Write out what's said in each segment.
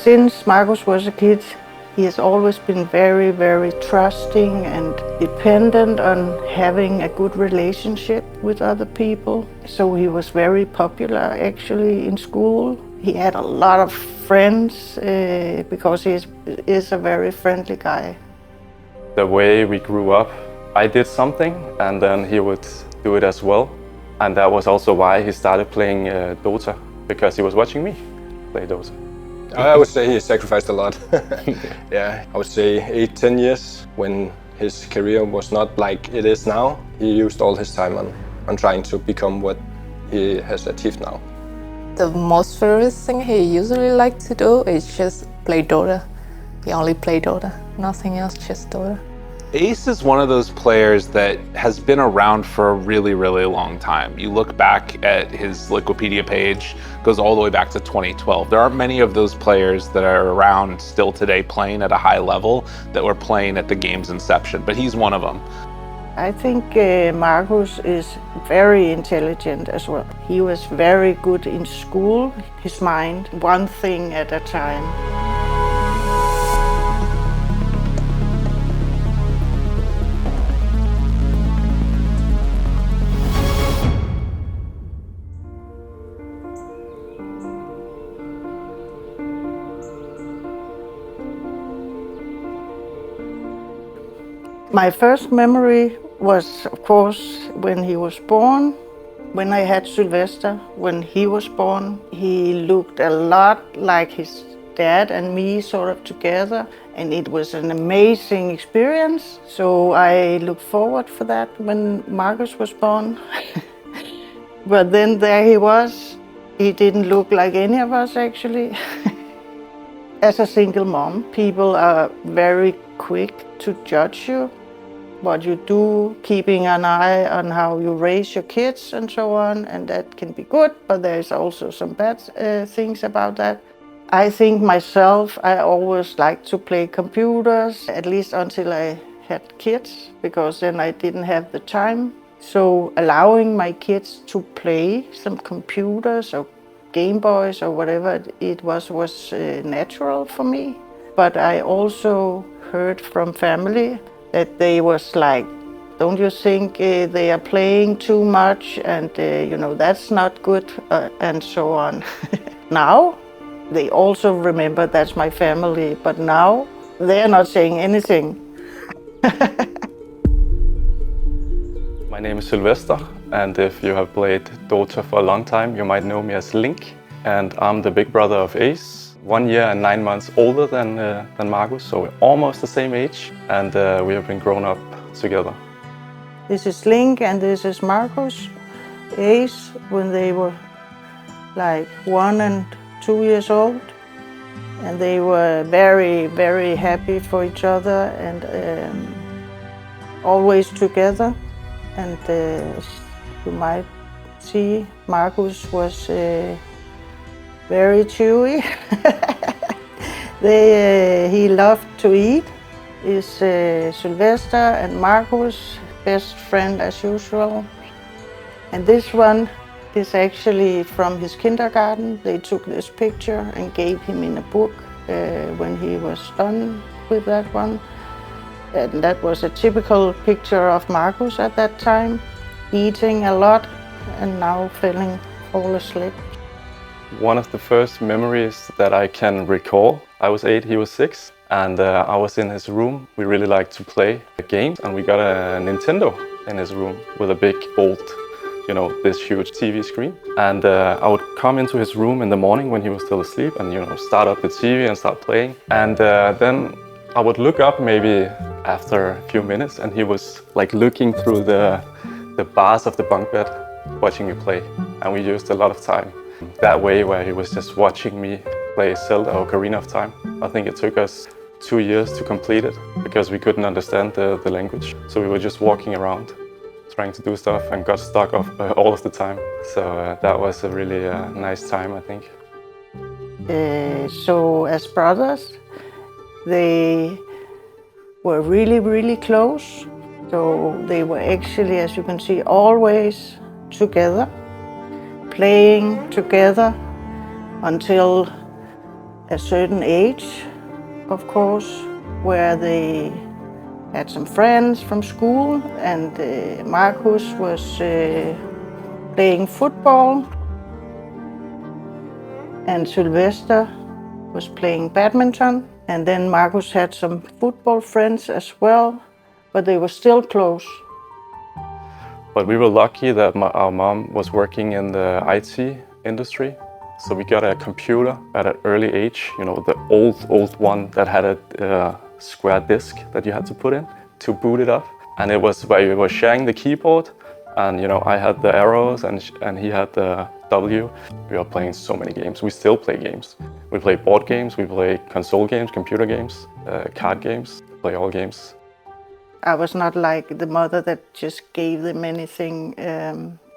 Since Marcus was a kid, he has always been very, very trusting and dependent on having a good relationship with other people. So he was very popular actually in school. He had a lot of friends because he is a very friendly guy. The way we grew up, I did something and then he would do it as well. And that was also why he started playing Dota, because he was watching me play Dota. I would say he sacrificed a lot. Yeah, I would say 8-10 years when his career was not like it is now. He used all his time on trying to become what he has achieved now. The most favorite thing he usually likes to do is just play Dota. He only plays Dota, nothing else, just Dota. Ace is one of those players that has been around for a really, really long time. You look back at his Wikipedia page, goes all the way back to 2012. There aren't many of those players that are around still today playing at a high level that were playing at the game's inception, but he's one of them. I think Marcus is very intelligent as well. He was very good in school, his mind, one thing at a time. My first memory was, of course, when he was born. When I had Sylvester, when he was born, he looked a lot like his dad and me sort of together, and it was an amazing experience. So I looked forward for that when Marcus was born. But then there he was. He didn't look like any of us actually. As a single mom, people are very quick to judge you, what you do, keeping an eye on how you raise your kids and so on, and that can be good, but there's also some bad things about that. I think myself, I always liked to play computers, at least until I had kids, because then I didn't have the time. So allowing my kids to play some computers or Game Boys or whatever it was natural for me. But I also heard from family that they was like, don't you think they are playing too much, and that's not good, and so on. Now they also remember that's my family, but now they're not saying anything. My name is Sylvester, and if you have played Dota for a long time, you might know me as Link. And I'm the big brother of Ace, 1 year and 9 months older than Marcus, so we're almost the same age, and we have been grown up together. This is Link and this is Marcus. Ace, when they were like 1 and 2 years old, and they were very, very happy for each other and always together. And you might see Marcus was very chewy. He loved to eat. Is Sylvester and Marcus, best friend as usual. And this one is actually from his kindergarten. They took this picture and gave him in a book when he was done with that one. And that was a typical picture of Marcus at that time, eating a lot and now fall asleep. One of the first memories that I can recall, I was 8, he was 6, and I was in his room. We really liked to play games, and we got a Nintendo in his room with a big, old, this huge TV screen. And I would come into his room in the morning when he was still asleep and, start up the TV and start playing. And then I would look up maybe after a few minutes, and he was like looking through the bars of the bunk bed, watching me play. And we used a lot of time that way, where he was just watching me play Zelda or Ocarina of Time. I think it took us 2 years to complete it because we couldn't understand the language. So we were just walking around, trying to do stuff, and got stuck all of the time. So that was a really nice time, I think. So as brothers, they were really, really close. So they were actually, as you can see, always together, playing together until a certain age, of course, where they had some friends from school, and Marcus was playing football, and Sylvester was playing badminton. And then Marcus had some football friends as well, but they were still close. But we were lucky that our mom was working in the IT industry. So we got a computer at an early age, you know, the old one that had a square disk that you had to put in to boot it up. And it was where we were sharing the keyboard, and you know, I had the arrows and he had the W. We were playing so many games. We still play games. We play board games, we play console games, computer games, card games, play all games. I was not like the mother that just gave them anything,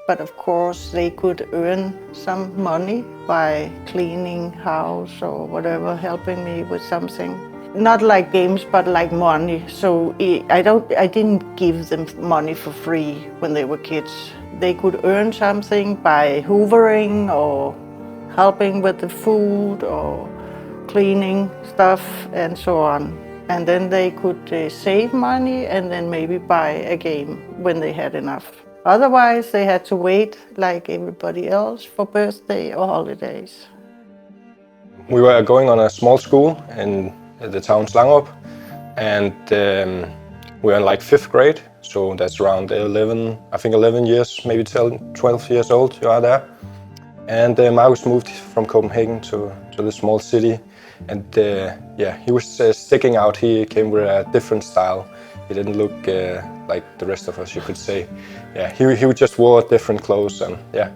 but of course they could earn some money by cleaning house or whatever, helping me with something. Not like games, but like money. So I didn't give them money for free when they were kids. They could earn something by hoovering or helping with the food or cleaning stuff and so on. And then they could save money and then maybe buy a game when they had enough. Otherwise, they had to wait like everybody else for birthday or holidays. We were going on a small school in the town Slangerup, and we were in like 5th grade, so that's around 11 years, maybe 12 years old you are there. And Marcus moved from Copenhagen to this small city, and yeah, he was sticking out. He came with a different style. He didn't look like the rest of us, you could say. Yeah, he just wore different clothes, and yeah.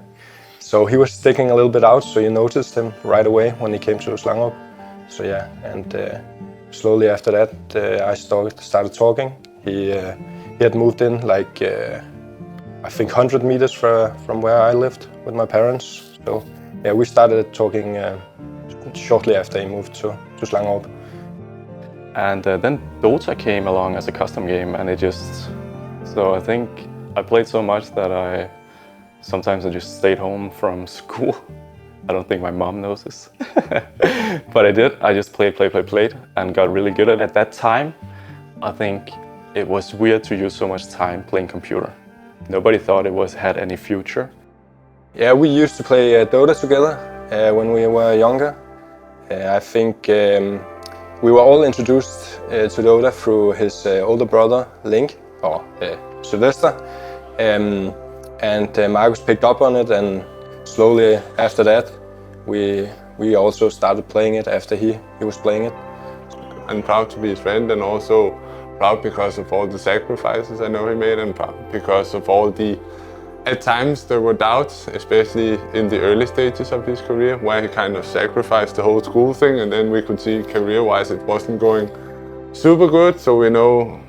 So he was sticking a little bit out, so you noticed him right away when he came to Slangerup. So yeah, and slowly after that, I started talking. He had moved in like, I think 100 meters from where I lived with my parents. So yeah, we started talking shortly after he moved to Slangerup. And then Dota came along as a custom game, and so I think I played so much that sometimes I just stayed home from school. I don't think my mom knows this, but I did. I just played, and got really good at it. At that time, I think it was weird to use so much time playing computer. Nobody thought it had any future. Yeah, we used to play Dota together when we were younger. I think we were all introduced to Dota through his older brother, Link, or Sylvester. And Marcus picked up on it, and slowly after that, we also started playing it after he was playing it. I'm proud to be his friend, and also proud because of all the sacrifices I know he made, and proud because of all at times there were doubts, especially in the early stages of his career, where he kind of sacrificed the whole school thing, and then we could see career-wise it wasn't going super good, so we know,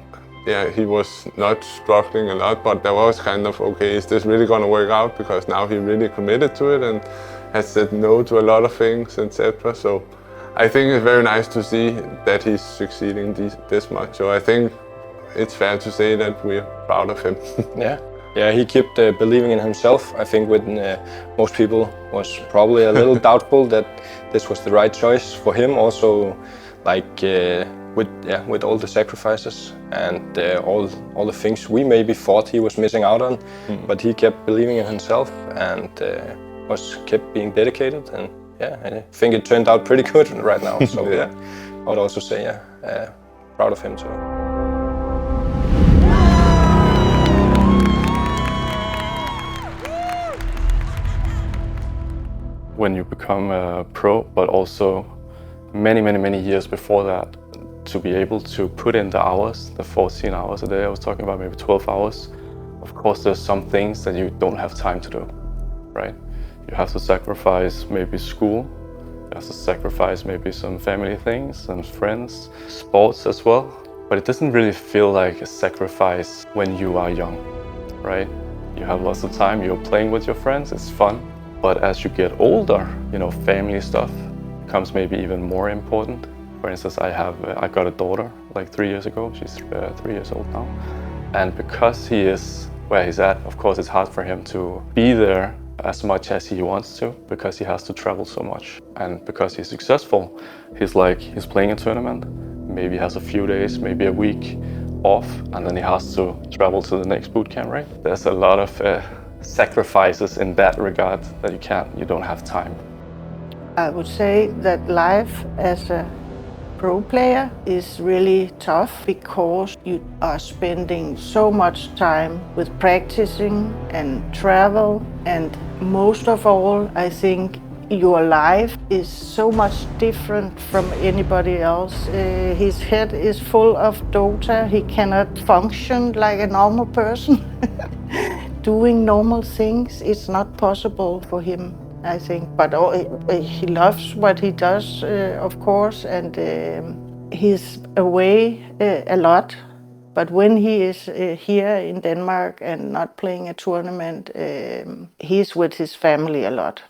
yeah, he was not struggling a lot, but there was kind of, okay, is this really gonna work out? Because now he really committed to it and has said no to a lot of things, etc. So I think it's very nice to see that he's succeeding this much. So I think it's fair to say that we're proud of him. Yeah, he kept believing in himself. I think when most people was probably a little doubtful that this was the right choice for him. Also, like with all the sacrifices and all the things we maybe thought he was missing out on, but he kept believing in himself and kept being dedicated. And yeah, I think it turned out pretty good right now. So yeah, I would also say proud of him too. When you become a pro, but also many years before that, to be able to put in the hours, the 14 hours a day I was talking about, maybe 12 hours, of course there's some things that you don't have time to do, right? You have to sacrifice maybe school, you have to sacrifice maybe some family things and friends, sports as well, but it doesn't really feel like a sacrifice when you are young, right? You have lots of time, you're playing with your friends, it's fun. But as you get older, you know, family stuff becomes maybe even more important. For instance, I got a daughter like 3 years ago. She's 3 years old now. And because he is where he's at, of course, it's hard for him to be there as much as he wants to because he has to travel so much. And because he's successful, he's playing a tournament, maybe has a few days, maybe a week off, and then he has to travel to the next boot camp, right? There's a lot of sacrifices in that regard that you don't have time. I would say that life as a pro player is really tough because you are spending so much time with practicing and travel, and most of all, I think your life is so much different from anybody else. His head is full of Dota. He cannot function like a normal person. Doing normal things, it's not possible for him, I think. But he loves what he does, of course, and he's away a lot. But when he is here in Denmark and not playing a tournament, he's with his family a lot.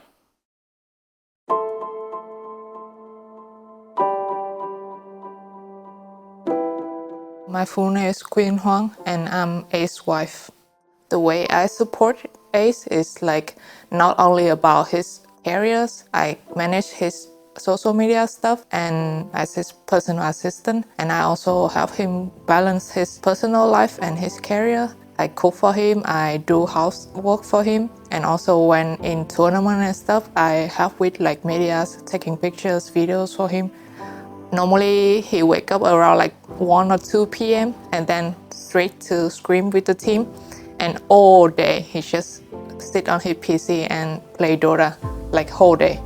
My full name is Queen Huang, and I'm Ace's wife. The way I support Ace is like not only about his careers, I manage his social media stuff and as his personal assistant, and I also help him balance his personal life and his career. I cook for him, I do housework for him, and also when in tournament and stuff, I help with like medias, taking pictures, videos for him. Normally he wake up around like 1 or 2 p.m. and then straight to scrim with the team. And all day he just sit on his PC and play Dota like whole day.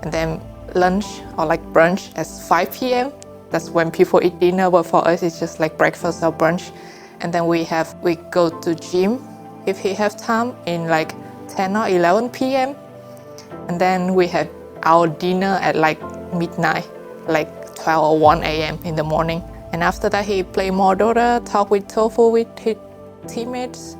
And then lunch or like brunch at 5 p.m. That's when people eat dinner, but for us it's just like breakfast or brunch. And then we go to gym if he have time in like 10 or 11 p.m. And then we have our dinner at like midnight, like 12 or 1 a.m. in the morning. And after that he play more Dota, talk with Tofu with his teammates.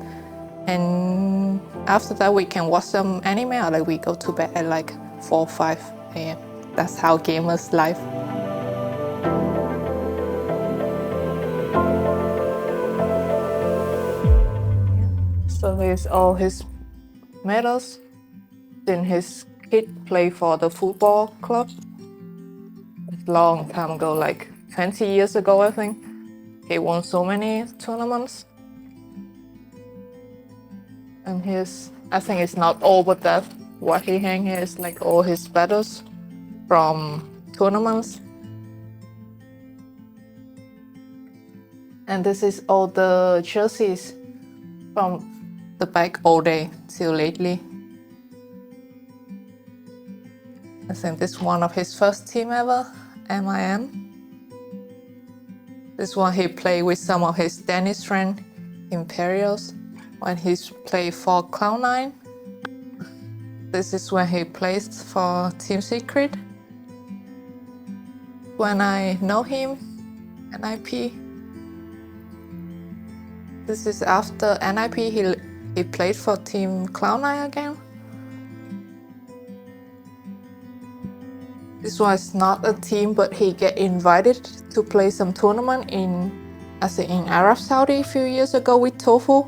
And after that we can watch some anime or like we go to bed at like 4 or 5 a.m. That's how gamers life. So here's all his medals. Then his kid play for the football club. It's long time ago, like 20 years ago I think. He won so many tournaments. And I think it's not all but that. What he hang here is like all his battles from tournaments. And this is all the jerseys from the back all day till lately. I think this is one of his first team ever, MIM. This one he played with some of his Danish friends, Imperials, when he played for Cloud9. This is when he plays for Team Secret. When I know him, NIP. This is after NIP, he played for Team Cloud9 again. This was not a team, but he get invited to play some tournament in Arab Saudi a few years ago with Tofu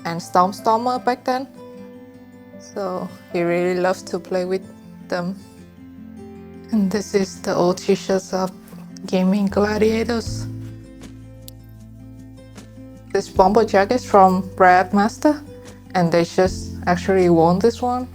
and Stormer back then. So he really loves to play with them. And this is the old t-shirts of Gaimin Gladiators. This bomber jacket is from Brad Master, and they just actually won this one.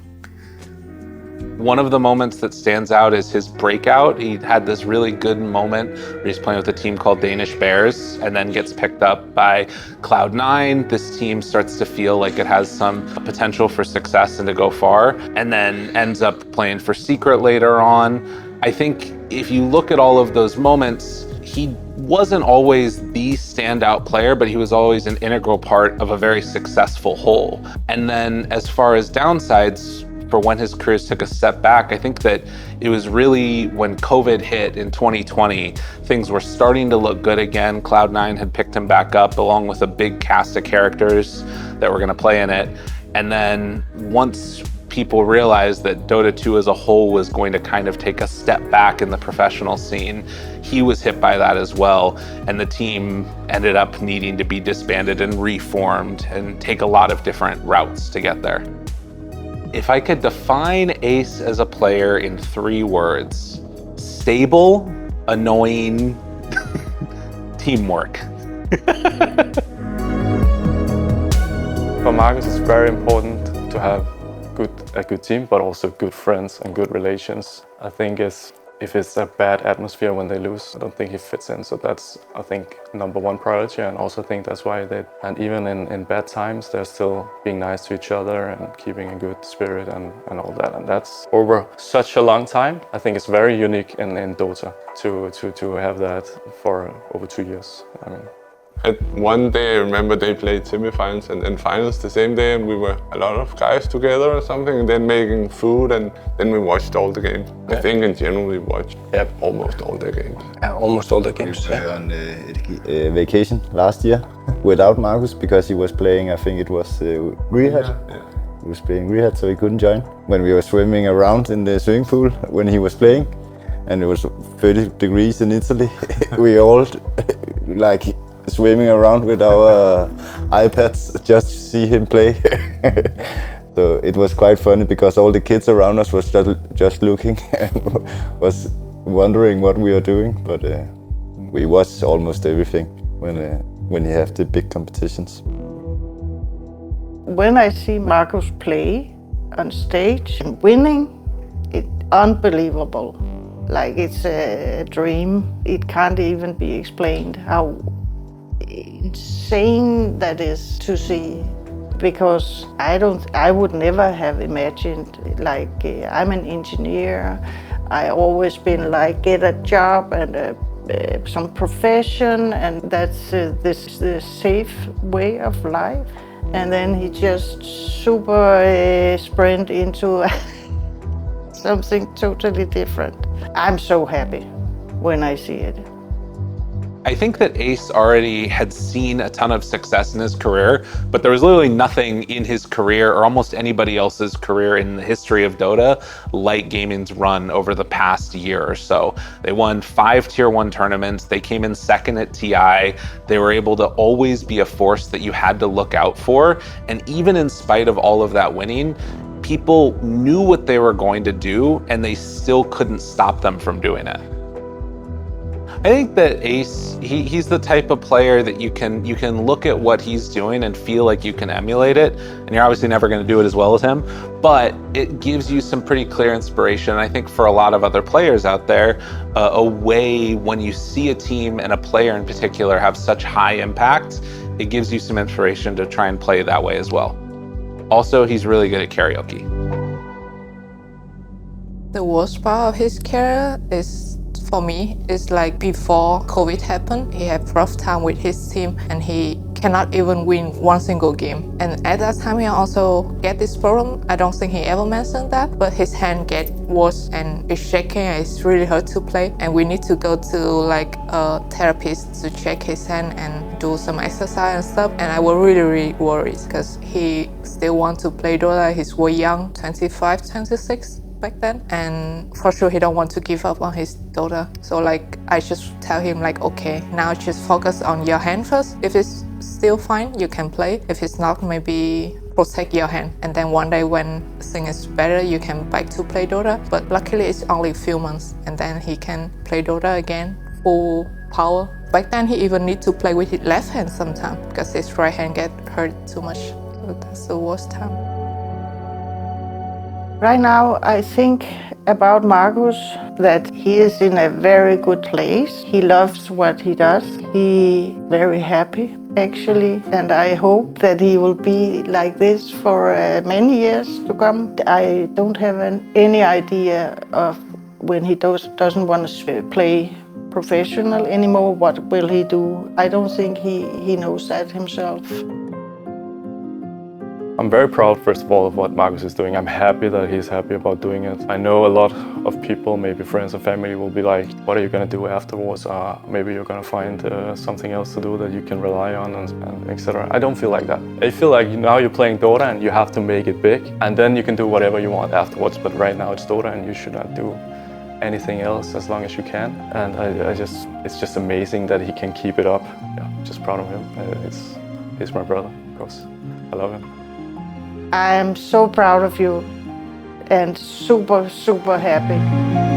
One of the moments that stands out is his breakout. He had this really good moment where he's playing with a team called Danish Bears and then gets picked up by Cloud9. This team starts to feel like it has some potential for success and to go far, and then ends up playing for Secret later on. I think if you look at all of those moments, he wasn't always the standout player, but he was always an integral part of a very successful whole. And then as far as downsides, for when his career took a step back, I think that it was really when COVID hit in 2020, things were starting to look good again. Cloud9 had picked him back up along with a big cast of characters that were gonna play in it. And then once people realized that Dota 2 as a whole was going to kind of take a step back in the professional scene, he was hit by that as well. And the team ended up needing to be disbanded and reformed and take a lot of different routes to get there. If I could define Ace as a player in 3 words: stable, annoying, teamwork. For Marcus, it's very important to have a good team, but also good friends and good relations. I think if it's a bad atmosphere when they lose, I don't think he fits in. So that's, I think, #1 priority, and also think that's why and even in bad times, they're still being nice to each other and keeping a good spirit and all that. And that's over such a long time. I think it's very unique in Dota to have that for over 2 years. I mean, At one day, I remember they played semifinals and finals the same day, and we were a lot of guys together or something, and then making food, and then we watched all the games. I think in general we watched almost all the games. Almost all the games. We were on vacation last year without Marcus because he was playing, I think it was Rehab. Yeah. He was playing Rehab, so he couldn't join. When we were swimming around in the swimming pool when he was playing, and it was 30 degrees in Italy, we all like swimming around with our iPads just to see him play. So it was quite funny because all the kids around us was just looking and was wondering what we were doing. But we watched almost everything when you have the big competitions. When I see Marcus play on stage and winning, it's unbelievable. Like it's a dream. It can't even be explained how insane that is to see, because I would never have imagined, like I'm an engineer, I always been like get a job and some profession, and that's the safe way of life, and then he just super sprint into something totally different. I'm so happy when I see it. I think that Ace already had seen a ton of success in his career, but there was literally nothing in his career or almost anybody else's career in the history of Dota like Gaimin's run over the past year or so. They won 5 Tier 1 tournaments, they came in 2nd at TI, they were able to always be a force that you had to look out for, and even in spite of all of that winning, people knew what they were going to do and they still couldn't stop them from doing it. I think that Ace, he's the type of player that you can look at what he's doing and feel like you can emulate it, and you're obviously never going to do it as well as him, but it gives you some pretty clear inspiration. I think for a lot of other players out there, a way when you see a team and a player in particular have such high impact, it gives you some inspiration to try and play that way as well. Also, he's really good at karaoke. The worst part of his career is, for me, is like before COVID happened, he had rough time with his team and he cannot even win one single game. And at that time, he also get this problem. I don't think he ever mentioned that, but his hand get worse and it's shaking and it's really hard to play. And we need to go to like a therapist to check his hand and do some exercise and stuff. And I was really worried because he still want to play Dota. He's way young, 25, 26. Back then, and for sure he don't want to give up on his Dota. So like I just tell him like, okay, now just focus on your hand first. If it's still fine, you can play. If it's not, maybe protect your hand, and then one day when things is better, you can back to play Dota. But luckily it's only a few months and then he can play Dota again full power. Back then he even need to play with his left hand sometimes because his right hand get hurt too much. So that's the worst time. Right now, I think about Marcus that he is in a very good place. He loves what he does. He very happy, actually, and I hope that he will be like this for many years to come. I don't have any idea of when he doesn't want to play professional anymore, what will he do? I don't think he knows that himself. I'm very proud, first of all, of what Marcus is doing. I'm happy that he's happy about doing it. I know a lot of people, maybe friends and family, will be like, what are you going to do afterwards? Maybe you're going to find something else to do that you can rely on, and etc. I don't feel like that. I feel like now you're playing Dota and you have to make it big, and then you can do whatever you want afterwards. But right now it's Dota and you should not do anything else as long as you can. And it's just amazing that he can keep it up. Yeah, just proud of him. He's my brother, of course. I love him. I am so proud of you. and super, super happy.